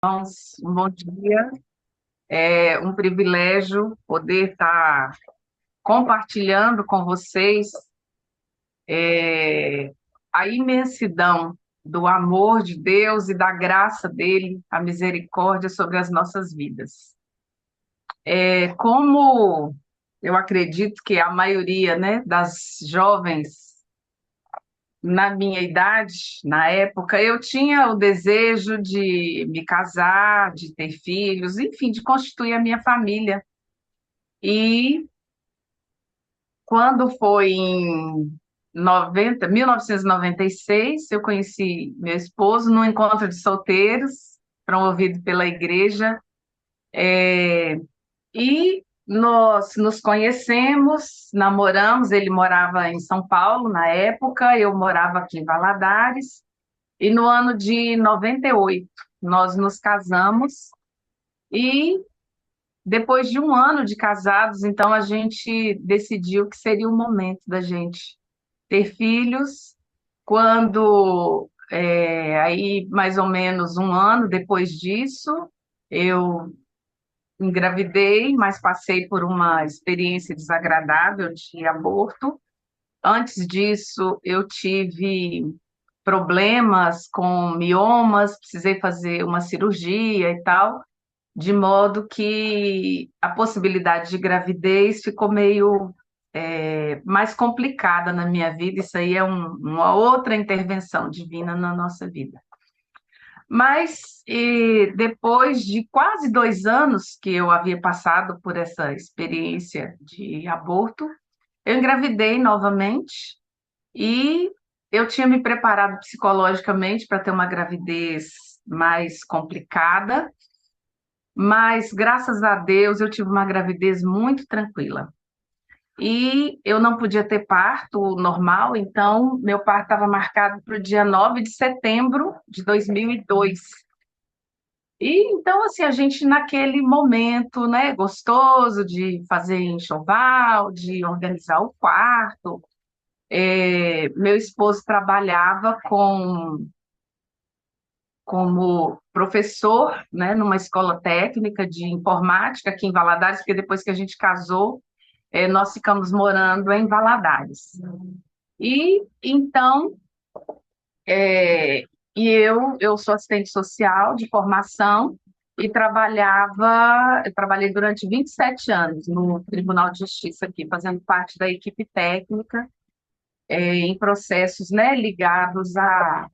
Irmãos, um bom dia. É um privilégio poder estar compartilhando com vocês é, a imensidão do amor de Deus e da graça dele, a misericórdia sobre as nossas vidas. Como eu acredito que a maioria, né, das jovens na minha idade, na época, eu tinha o desejo de me casar, de ter filhos, enfim, de constituir a minha família. E quando foi em 1996, eu conheci meu esposo num encontro de solteiros, promovido pela igreja, e nós nos conhecemos, namoramos. Ele morava em São Paulo na época, eu morava aqui em Valadares, e no ano de 98 nós nos casamos. E depois de um ano de casados, então a gente decidiu que seria o momento da gente ter filhos. Quando, aí mais ou menos um ano depois disso, eu engravidei, mas passei por uma experiência desagradável de aborto. Antes disso, eu tive problemas com miomas, precisei fazer uma cirurgia e tal, de modo que a possibilidade de gravidez ficou meio mais complicada na minha vida. Isso aí é uma outra intervenção divina na nossa vida. Mas depois de quase 2 anos que eu havia passado por essa experiência de aborto, eu engravidei novamente e eu tinha me preparado psicologicamente para ter uma gravidez mais complicada, mas graças a Deus eu tive uma gravidez muito tranquila. E eu não podia ter parto normal, então meu parto estava marcado para o dia 9 de setembro de 2002. E então, assim, a gente naquele momento, né, gostoso de fazer enxoval, de organizar o quarto. Meu esposo trabalhava como professor, né, numa escola técnica de informática aqui em Valadares, porque depois que a gente casou, nós ficamos morando em Valadares. E então, é, eu sou assistente social de formação e eu trabalhei durante 27 anos no Tribunal de Justiça aqui, fazendo parte da equipe técnica, em processos, né, ligados à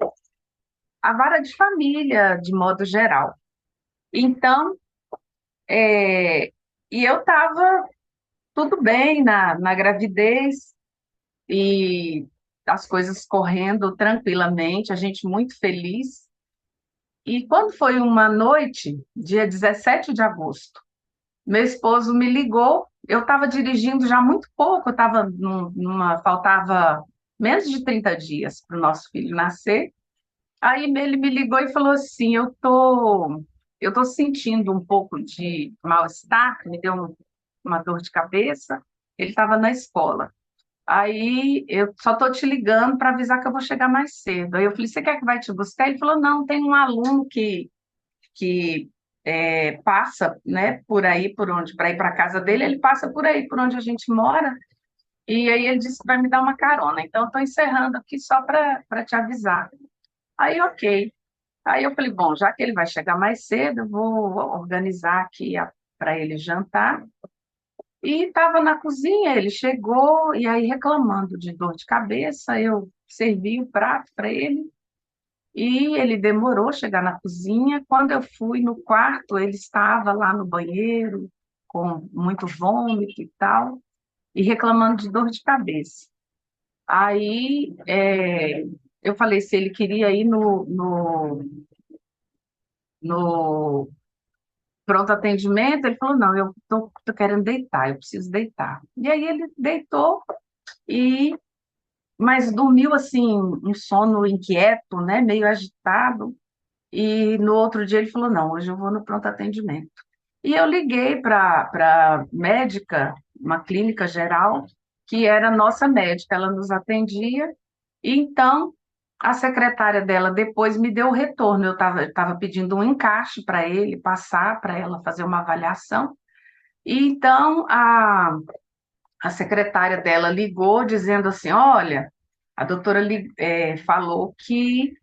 vara de família, de modo geral. Então, e eu estava tudo bem na gravidez e as coisas correndo tranquilamente, a gente muito feliz. E quando foi uma noite, dia 17 de agosto, meu esposo me ligou. Eu estava dirigindo já muito pouco, eu estava faltava menos de 30 dias para o nosso filho nascer. Aí ele me ligou e falou assim: eu tô sentindo um pouco de mal-estar, me deu uma dor de cabeça. Ele estava na escola. Aí eu só tô te ligando para avisar que eu vou chegar mais cedo. Aí eu falei: você quer que vai te buscar? Ele falou: não, tem um aluno que passa, né, por aí, por onde, para ir para casa dele, ele passa por aí, por onde a gente mora. E aí ele disse que vai me dar uma carona. Então eu estou encerrando aqui só para te avisar. Aí, ok. Aí eu falei: bom, já que ele vai chegar mais cedo, eu vou organizar aqui para ele jantar. E estava na cozinha, ele chegou e aí reclamando de dor de cabeça, eu servi o prato para ele e ele demorou a chegar na cozinha. Quando eu fui no quarto, ele estava lá no banheiro com muito vômito e tal, e reclamando de dor de cabeça. Aí eu falei se ele queria ir no pronto atendimento. Ele falou: não, eu tô querendo deitar, eu preciso deitar. E aí ele deitou e mas dormiu assim, um sono inquieto, né, meio agitado. E no outro dia ele falou: não, hoje eu vou no pronto atendimento. E eu liguei para médica, uma clínica geral, que era nossa médica, ela nos atendia. E então A secretária dela depois me deu o retorno. Eu estava pedindo um encaixe para ele, passar para ela fazer uma avaliação. E então a secretária dela ligou dizendo assim: Olha, a doutora falou que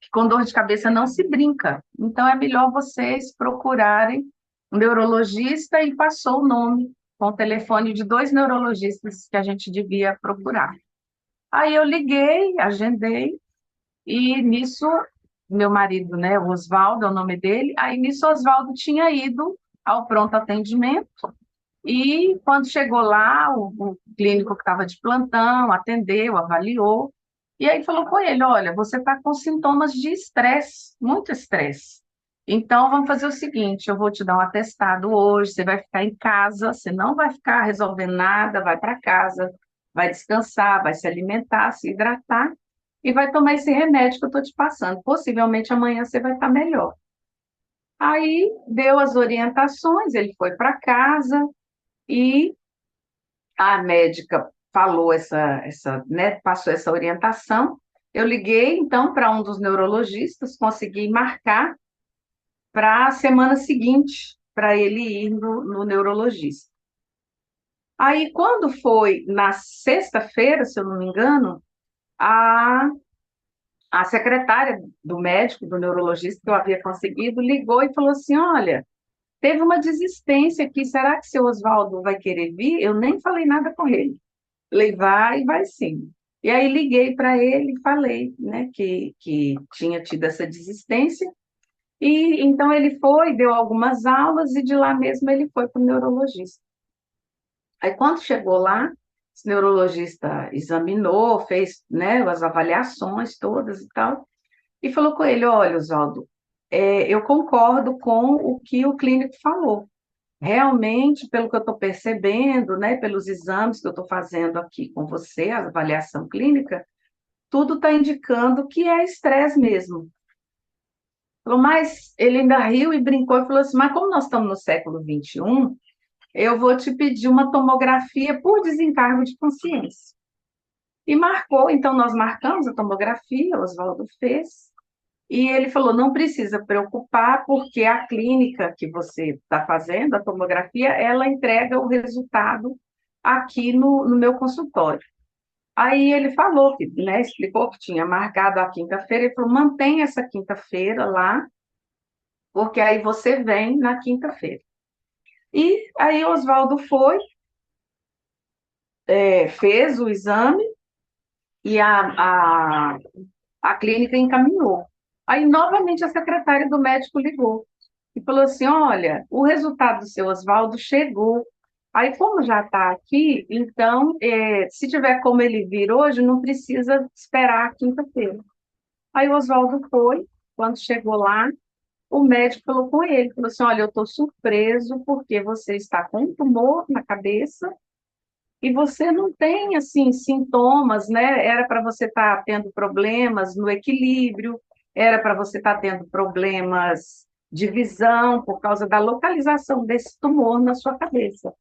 que com dor de cabeça não se brinca, então é melhor vocês procurarem um neurologista e passou o nome com o telefone de dois neurologistas que a gente devia procurar. Aí eu liguei, agendei, e nisso, meu marido, né, o Oswaldo é o nome dele, aí nisso o Oswaldo tinha ido ao pronto atendimento, e quando chegou lá, o clínico que estava de plantão atendeu, avaliou, e aí falou com ele: Olha, você está com sintomas de estresse, muito estresse. Então, vamos fazer o seguinte: eu vou te dar um atestado hoje, você vai ficar em casa, você não vai ficar resolvendo nada, vai para casa, vai descansar, vai se alimentar, se hidratar e vai tomar esse remédio que eu estou te passando. Possivelmente amanhã você vai estar melhor. Aí deu as orientações, ele foi para casa e a médica falou né, passou essa orientação. Eu liguei então para um dos neurologistas, consegui marcar para a semana seguinte para ele ir no neurologista. Aí, quando foi na sexta-feira, se eu não me engano, a, a secretária do médico, do neurologista que eu havia conseguido, ligou e falou assim: Olha, teve uma desistência aqui, será que seu Oswaldo vai querer vir? Eu nem falei nada com ele. Falei, vai sim. E aí liguei para ele e falei, né, que tinha tido essa desistência. E então ele foi, deu algumas aulas e de lá mesmo ele foi para o neurologista. Aí quando chegou lá, esse neurologista examinou, fez, né, as avaliações todas e tal, e falou com ele: Olha, Oswaldo, eu concordo com o que o clínico falou. Realmente, pelo que eu estou percebendo, né, pelos exames que eu estou fazendo aqui com você, a avaliação clínica, tudo está indicando que é estresse mesmo. Falou, mas ele ainda riu e brincou e falou assim: Mas como nós estamos no século XXI, eu vou te pedir uma tomografia por desencargo de consciência. E marcou, então nós marcamos a tomografia, o Oswaldo fez, e ele falou: Não precisa preocupar, porque a clínica que você está fazendo, a tomografia, ela entrega o resultado aqui no meu consultório. Aí ele falou, que, né, explicou que tinha marcado a quinta-feira, ele falou: Mantém essa quinta-feira lá, porque aí você vem na quinta-feira. E aí o Oswaldo foi, fez o exame e a clínica encaminhou. Aí, novamente, a secretária do médico ligou e falou assim: Olha, o resultado do seu Oswaldo chegou. Aí, como já está aqui, então, se tiver como ele vir hoje, não precisa esperar a quinta-feira. Aí, o Oswaldo foi, quando chegou lá, o médico falou com ele: falou assim, Olha, eu estou surpreso porque você está com um tumor na cabeça e você não tem, assim, sintomas, né? Era para você estar tendo problemas no equilíbrio, era para você estar tendo problemas de visão por causa da localização desse tumor na sua cabeça.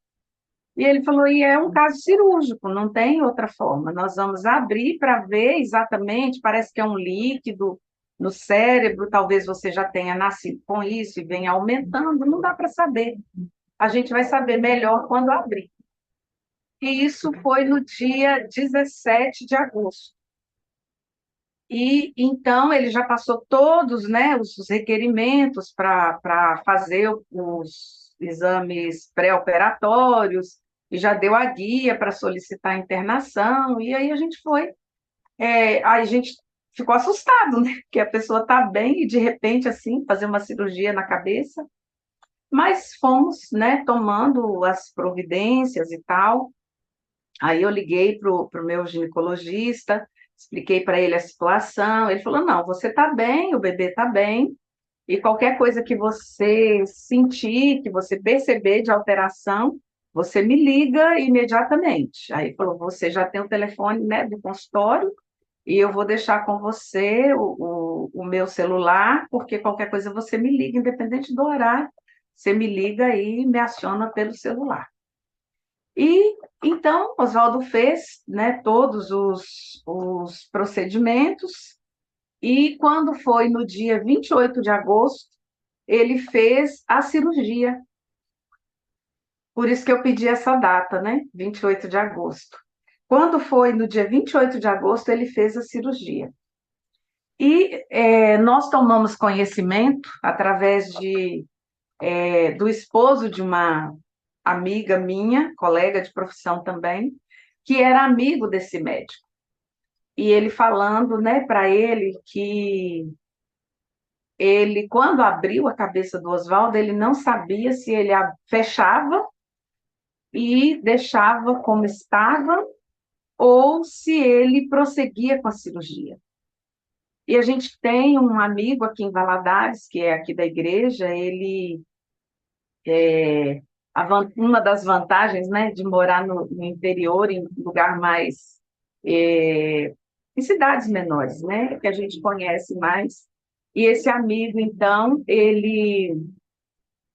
E ele falou, e é um caso cirúrgico, não tem outra forma. Nós vamos abrir para ver exatamente, parece que é um líquido no cérebro, talvez você já tenha nascido com isso e venha aumentando, não dá para saber. A gente vai saber melhor quando abrir. E isso foi no dia 17 de agosto. E então ele já passou todos, né, os requerimentos para fazer os exames pré-operatórios, e já deu a guia para solicitar a internação, e aí a gente foi. Aí a gente ficou assustado, né? Que a pessoa está bem e de repente, assim, fazer uma cirurgia na cabeça. Mas fomos, né, tomando as providências e tal. Aí eu liguei para o meu ginecologista, expliquei para ele a situação. Ele falou: Não, você está bem, o bebê está bem, e qualquer coisa que você sentir, que você perceber de alteração, você me liga imediatamente. Aí ele falou: Você já tem o telefone, né, do consultório, e eu vou deixar com você o meu celular, porque qualquer coisa você me liga, independente do horário, você me liga e me aciona pelo celular. E então Oswaldo fez, né, todos os procedimentos, e quando foi no dia 28 de agosto, ele fez a cirurgia. Por isso que eu pedi essa data, né? 28 de agosto. Quando foi no dia 28 de agosto, ele fez a cirurgia. E nós tomamos conhecimento através do esposo de uma amiga minha, colega de profissão também, que era amigo desse médico. E ele falando, né, para ele que ele, quando abriu a cabeça do Oswaldo, ele não sabia se ele a fechava e deixava como estava ou se ele prosseguia com a cirurgia. E a gente tem um amigo aqui em Valadares, que é aqui da igreja, ele é, uma das vantagens, né, de morar no interior, em lugar mais é, em cidades menores, né, que a gente conhece mais. E esse amigo, então, ele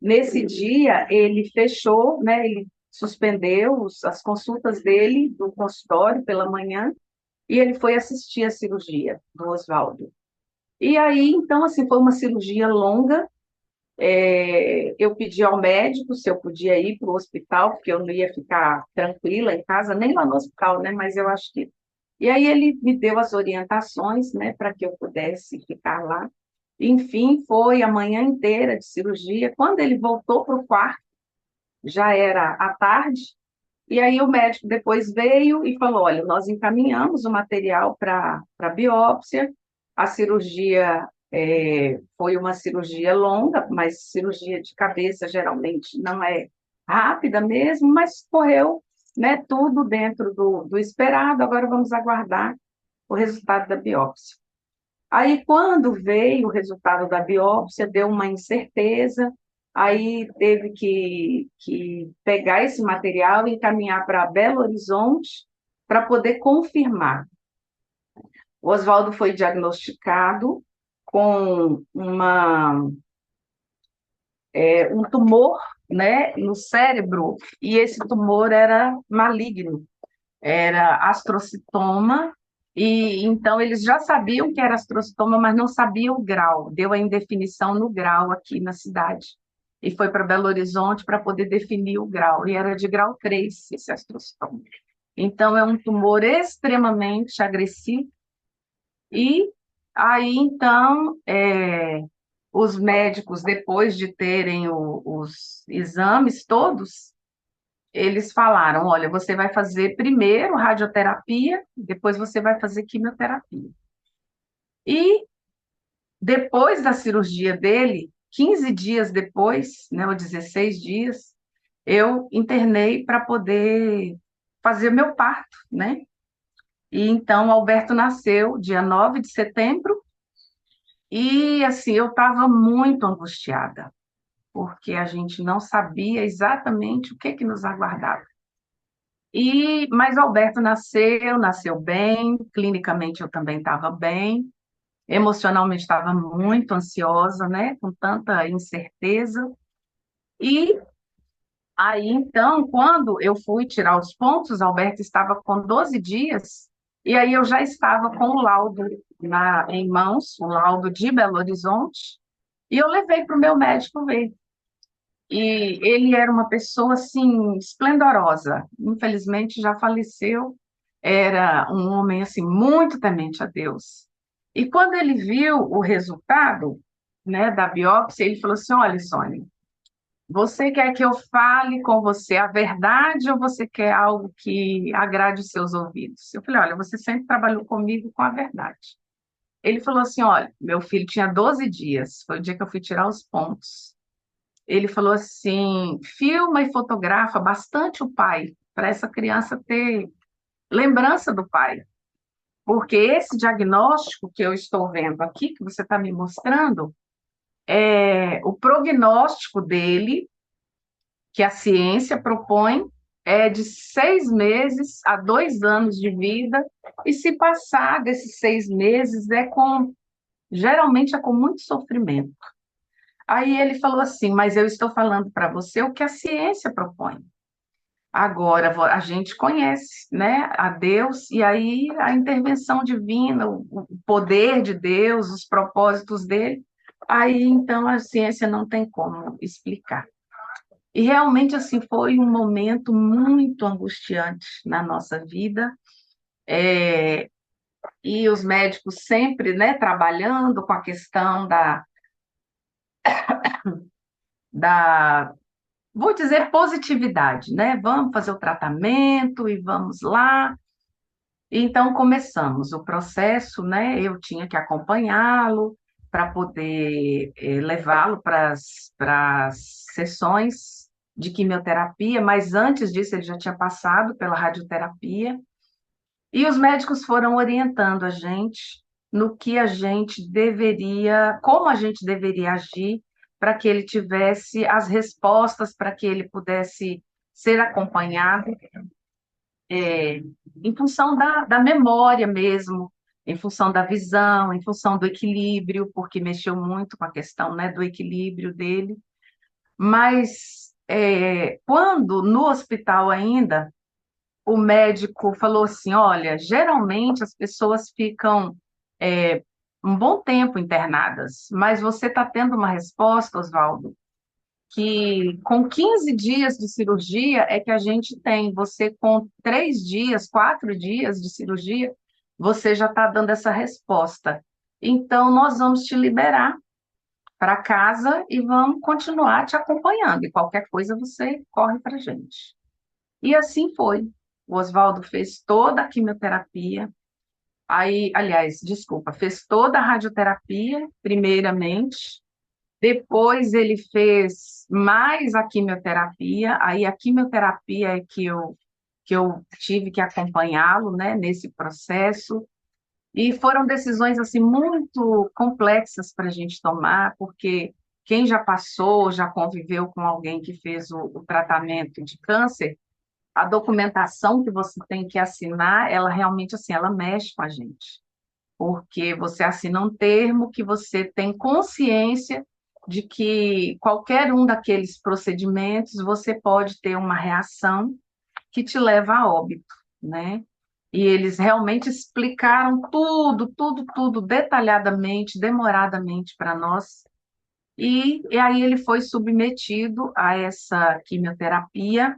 nesse dia ele fechou, né, ele suspendeu as consultas dele do consultório pela manhã e ele foi assistir a cirurgia do Oswaldo. E aí, então, assim, foi uma cirurgia longa. Eu pedi ao médico se eu podia ir para o hospital, porque eu não ia ficar tranquila em casa, nem lá no hospital, né? Mas eu acho que. E aí ele me deu as orientações, né, para que eu pudesse ficar lá. Enfim, foi a manhã inteira de cirurgia. Quando ele voltou para o quarto, já era à tarde, e aí o médico depois veio e falou: olha, nós encaminhamos o material para biópsia, a cirurgia foi uma cirurgia longa, mas cirurgia de cabeça geralmente não é rápida mesmo, mas correu, né, tudo dentro do esperado. Agora vamos aguardar o resultado da biópsia. Aí, quando veio o resultado da biópsia, deu uma incerteza, aí teve que pegar esse material e encaminhar para Belo Horizonte para poder confirmar. O Oswaldo foi diagnosticado com um tumor, né, no cérebro, e esse tumor era maligno, era astrocitoma, e então eles já sabiam que era astrocitoma, mas não sabiam o grau. Deu a indefinição no grau aqui na cidade. E foi para Belo Horizonte para poder definir o grau. E era de grau 3 esse astrocitoma. Então é um tumor extremamente agressivo. E aí, então, os médicos, depois de terem os exames todos, eles falaram: olha, você vai fazer primeiro radioterapia, depois você vai fazer quimioterapia. E depois da cirurgia dele, 15 dias depois, né, ou 16 dias, eu internei para poder fazer meu parto, né? E então o Alberto nasceu dia 9 de setembro e assim, eu estava muito angustiada, porque a gente não sabia exatamente o que que nos aguardava. Mas Alberto nasceu bem, clinicamente eu também estava bem, emocionalmente estava muito ansiosa, né, com tanta incerteza. E aí, então, quando eu fui tirar os pontos, Alberto estava com 12 dias, e aí eu já estava com o laudo em mãos, o laudo de Belo Horizonte, e eu levei para o meu médico ver. E ele era uma pessoa assim esplendorosa. Infelizmente já faleceu. Era um homem assim muito temente a Deus. E quando ele viu o resultado, né, da biópsia, ele falou assim: "Olha, Sônia, você quer que eu fale com você a verdade ou você quer algo que agrade os seus ouvidos?" Eu falei: "Olha, você sempre trabalhou comigo com a verdade." Ele falou assim: "Olha, meu filho tinha 12 dias, foi o dia que eu fui tirar os pontos. Ele falou assim: filma e fotografa bastante o pai, para essa criança ter lembrança do pai. Porque esse diagnóstico que eu estou vendo aqui, que você está me mostrando, o prognóstico dele, que a ciência propõe, é de 6 meses a 2 anos de vida, e se passar desses 6 meses, geralmente é com muito sofrimento." Aí ele falou assim: "Mas eu estou falando para você o que a ciência propõe." Agora, a gente conhece, né, a Deus, e aí a intervenção divina, o poder de Deus, os propósitos dele, aí então a ciência não tem como explicar. E realmente, assim, foi um momento muito angustiante na nossa vida, e os médicos sempre, né, trabalhando com a questão da, vou dizer, positividade, né? Vamos fazer o tratamento e vamos lá. Então, começamos o processo, né? Eu tinha que acompanhá-lo para poder levá-lo para as sessões de quimioterapia, mas antes disso ele já tinha passado pela radioterapia, e os médicos foram orientando a gente no que a gente deveria, como a gente deveria agir para que ele tivesse as respostas, para que ele pudesse ser acompanhado é, em função da memória mesmo, em função da visão, em função do equilíbrio, porque mexeu muito com a questão, né, do equilíbrio dele. Mas quando no hospital ainda, o médico falou assim: olha, geralmente as pessoas ficam é, um bom tempo internadas, mas você está tendo uma resposta, Oswaldo, que com 15 dias de cirurgia é que a gente tem. Você, com 3 dias, 4 dias de cirurgia, você já está dando essa resposta. Então, nós vamos te liberar para casa e vamos continuar te acompanhando. E qualquer coisa você corre para a gente. E assim foi. O Oswaldo fez toda a quimioterapia. Aí, aliás, desculpa, fez toda a radioterapia, primeiramente. Depois ele fez mais a quimioterapia, aí a quimioterapia é que eu tive que acompanhá-lo, né, nesse processo, e foram decisões assim muito complexas para a gente tomar, porque quem já passou, já conviveu com alguém que fez o tratamento de câncer, a documentação que você tem que assinar, ela realmente assim, ela mexe com a gente, porque você assina um termo que você tem consciência de que qualquer um daqueles procedimentos você pode ter uma reação que te leva a óbito, né? E eles realmente explicaram tudo, tudo, tudo detalhadamente, demoradamente para nós. E aí ele foi submetido a essa quimioterapia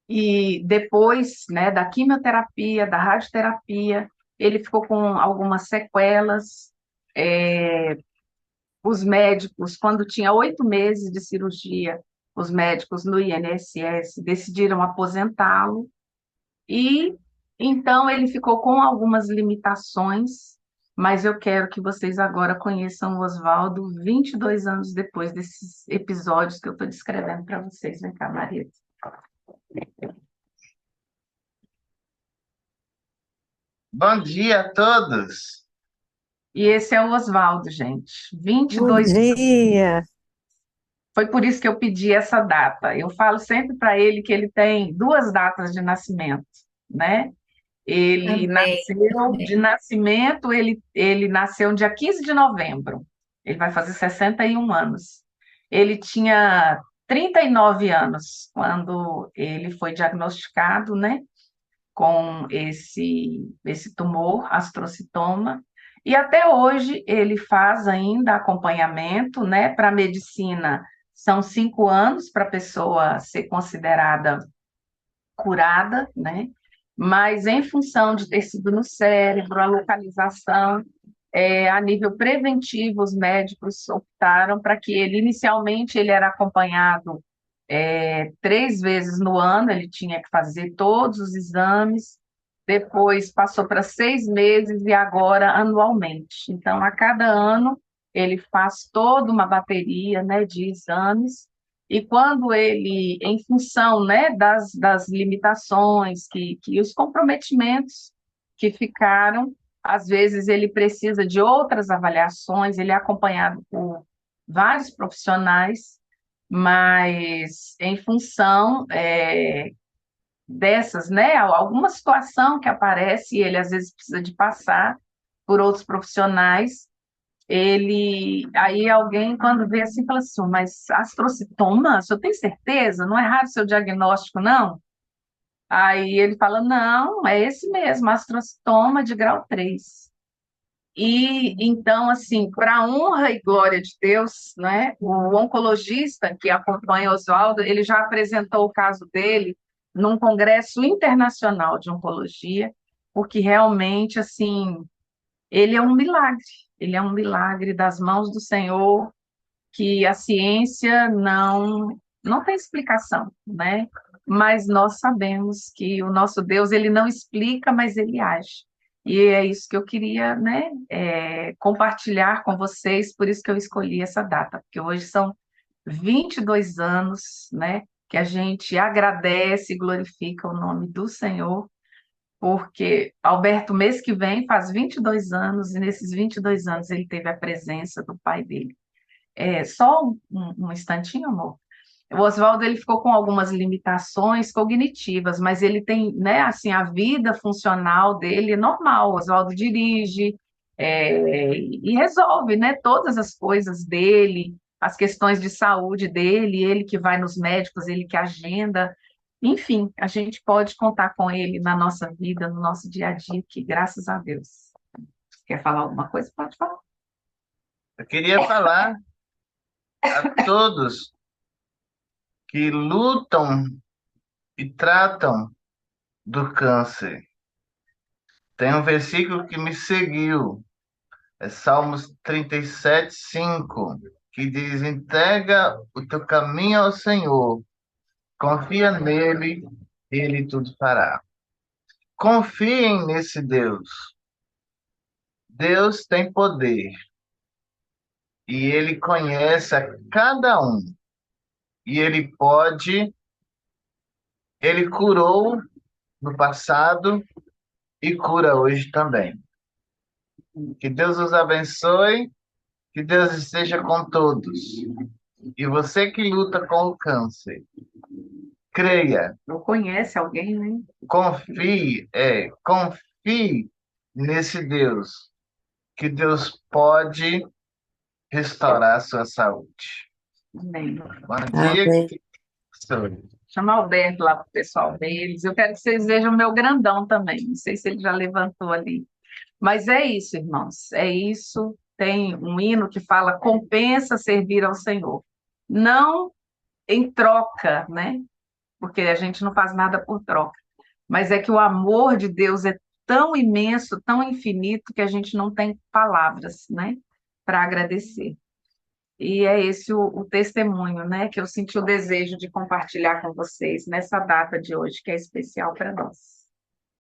e depois, né, da quimioterapia, da radioterapia, ele ficou com algumas sequelas. É, os médicos, quando tinha 8 meses de cirurgia, os médicos no INSS decidiram aposentá-lo e então ele ficou com algumas limitações, mas eu quero que vocês agora conheçam o Oswaldo 22 anos depois desses episódios que eu estou descrevendo para vocês. Vem cá, Maria. Bom dia a todos. E esse é o Oswaldo, gente. vinte e Bom dois dia. Foi por isso que eu pedi essa data. Eu falo sempre para ele que ele tem duas datas de nascimento, né? Ele Amém. nasceu de nascimento, ele nasceu no dia 15 de novembro. Ele vai fazer 61 anos. Ele tinha 39 anos quando ele foi diagnosticado, né, com esse tumor, astrocitoma. E até hoje ele faz ainda acompanhamento, né? Para a medicina, são 5 anos para a pessoa ser considerada curada, né? Mas em função de ter sido no cérebro, a localização, a nível preventivo, os médicos optaram para que ele, inicialmente, ele era acompanhado 3 vezes no ano, ele tinha que fazer todos os exames, depois passou para 6 meses e agora anualmente. Então, a cada ano, ele faz toda uma bateria, né, de exames, e quando ele, em função, né, das limitações que os comprometimentos que ficaram, às vezes ele precisa de outras avaliações, ele é acompanhado por vários profissionais, mas em função dessas, né, alguma situação que aparece e ele às vezes precisa de passar por outros profissionais, Aí alguém, quando vê assim, fala assim, mas astrocitoma, o senhor tem certeza? Não é errado o seu diagnóstico, não? Aí ele fala, não, é esse mesmo, astrocitoma de grau 3. E então, assim, para a honra e glória de Deus, né, o oncologista que acompanha Oswaldo, ele já apresentou o caso dele num congresso internacional de oncologia, porque realmente, assim, ele é um milagre. Ele é um milagre das mãos do Senhor, que a ciência não tem explicação, né? Mas nós sabemos que o nosso Deus, ele não explica, mas ele age. E é isso que eu queria, né, compartilhar com vocês, por isso que eu escolhi essa data, porque hoje são 22 anos, né, que a gente agradece e glorifica o nome do Senhor, porque Alberto, mês que vem, faz 22 anos, e nesses 22 anos ele teve a presença do pai dele. Só um instantinho, amor. O Oswaldo ele ficou com algumas limitações cognitivas, mas ele tem, né, assim, a vida funcional dele é normal. O Oswaldo dirige, e resolve, né, todas as coisas dele, as questões de saúde dele, ele que vai nos médicos, ele que agenda. Enfim, a gente pode contar com ele na nossa vida, no nosso dia a dia, que graças a Deus. Quer falar alguma coisa? Pode falar. Eu queria falar a todos que lutam e tratam do câncer. Tem um versículo que me seguiu, é Salmos 37:5, que diz: entrega o teu caminho ao Senhor, confia nele, ele tudo fará. Confiem nesse Deus. Deus tem poder e ele conhece a cada um. E ele curou no passado e cura hoje também. Que Deus os abençoe, que Deus esteja com todos. E você que luta com o câncer, creia, Não conhece alguém, né? confie nesse Deus, que Deus pode restaurar a sua saúde. Amém. Bom dia, Amém. professor. Chama o Alberto lá para o pessoal deles. Eu quero que vocês vejam o meu grandão também. Não sei se ele já levantou ali. Mas é isso, irmãos. É isso. Tem um hino que fala: compensa servir ao Senhor. Não em troca, né? Porque a gente não faz nada por troca. Mas é que o amor de Deus é tão imenso, tão infinito, que a gente não tem palavras, né? Para agradecer. E é esse o testemunho, né, que eu senti o desejo de compartilhar com vocês nessa data de hoje, que é especial para nós.